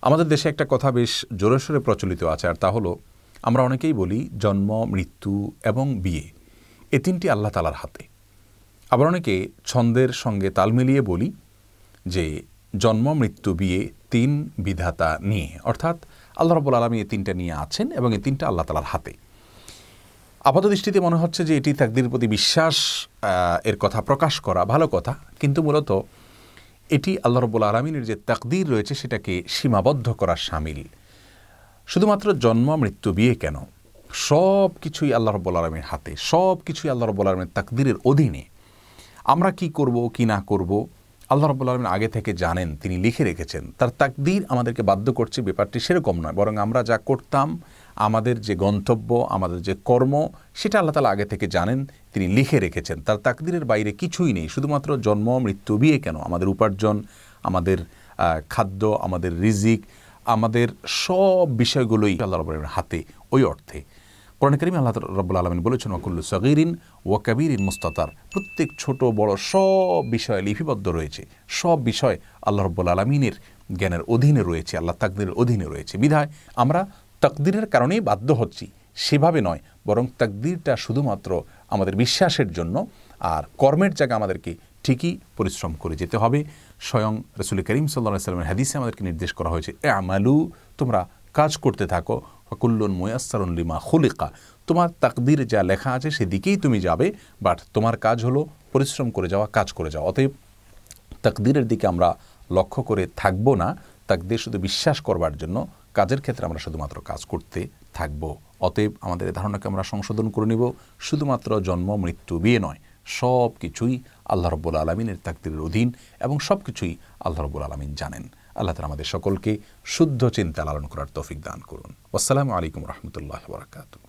আমাদের দেশে একটা কথা বেশ জোরে সোরে প্রচলিত আছে, আর তা হলো আমরা অনেকেই বলি জন্ম, মৃত্যু এবং বিয়ে এ তিনটি আল্লাহ তাআলার হাতে। আবার অনেকে ছন্দের সঙ্গে তাল মিলিয়ে বলি যে জন্ম, মৃত্যু, বিয়ে তিন বিধাতা নিয়ে, অর্থাৎ আল্লাহ রাব্বুল আলামিন এই তিনটা নিয়ে আছেন এবং এই তিনটা আল্লাহ তাআলার হাতে। আপাতদৃষ্টিতে মনে হচ্ছে যে এটি তাকদীরের প্রতি বিশ্বাস এর কথা প্রকাশ করা ভালো কথা, কিন্তু মূলত এটি আল্লাহ রাব্বুল আলামিনের যে তাকদীর রয়েছে সেটাকে সীমাবদ্ধ করার শামিল। শুধুমাত্র জন্ম, মৃত্যু, বিয়ে কেন, সব কিছুই আল্লাহ রাব্বুল আলামিনের হাতে, সব কিছুই আল্লাহ রাব্বুল আলামিনের তাকদীরের অধীনে। আমরা কি করব কি না করব আল্লাহ রাব্বুল আলামিন আগে থেকে জানেন, তিনি লিখে রেখেছেন। তার তাকদীর আমাদেরকে বাধ্য করছে ব্যাপারটি সেরকম নয়, বরং আমরা যা করতাম, আমাদের যে গন্তব্য, আমাদের যে কর্ম, সেটা আল্লাহ তাআলা আগে থেকে জানেন, তিনি লিখে রেখেছেন। তার তাকদীরের বাইরে কিছুই নেই। শুধুমাত্র জন্ম, মৃত্যু, বিয়ে কেন, আমাদের উপার্জন, আমাদের খাদ্য, আমাদের রিজিক, আমাদের সব বিষয়গুলোই আল্লাহ রাব্বুল আলামিনের হাতে। ওই অর্থে কোরআন কারীমে আল্লাহ রাব্বুল আলামিন বলেছেন ওয়াকুল্লু সগীরিন ওয়া কাবীরিন মুস্তাতার, প্রত্যেক ছোট বড় সব বিষয় লিপিবদ্ধ রয়েছে। সব বিষয় আল্লাহ রাব্বুল আলামিনের জ্ঞানের অধীনে রয়েছে, আল্লাহ তাকদীরের অধীনে রয়েছে। বিধায় আমরা তাকদীরের কারণেই বাধ্য হচ্ছি, সেভাবে নয়, বরং তাকদীরটা শুধুমাত্র আমাদের বিশ্বাসের জন্য। আর কর্মের জায়গায় আমাদেরকে ঠিকই পরিশ্রম করে যেতে হবে। স্বয়ং রাসূল করিম সাল্লাল্লাহু আলাইহি ওয়াসাল্লামের হাদিসে আমাদেরকে নির্দেশ করা হয়েছে আমালু, তোমরা কাজ করতে থাকো, ফাকুল্লুন মুয়াসসারুন লিমা খুলিকা, তোমার তাকদীর যা লেখা আছে সেদিকেই তুমি যাবে, বাট তোমার কাজ হলো পরিশ্রম করে যাওয়া, কাজ করে যাওয়া। অতএব তাকদীরের দিকে আমরা লক্ষ্য করে থাকবো না, তাকদীর শুধু বিশ্বাস করবার জন্য, কাজের ক্ষেত্রে আমরা শুধুমাত্র কাজ করতে থাকব। অতএব আমাদের এই ধারণাকে আমরা সংশোধন করে নিব, শুধুমাত্র জন্ম, মৃত্যু, বিয়ে নয়, সব কিছুই আল্লাহ রাব্বুল আলামিনের তাকদীরের অধীন এবং সব কিছুই আল্লাহ রাব্বুল আলামিন জানেন। আল্লাহ তাআলা আমাদের সকলকে শুদ্ধ চিন্তা লালন করার তৌফিক দান করুন। আসসালামু আলাইকুম ওয়া রাহমাতুল্লাহি ওয়া বারাকাতুহু।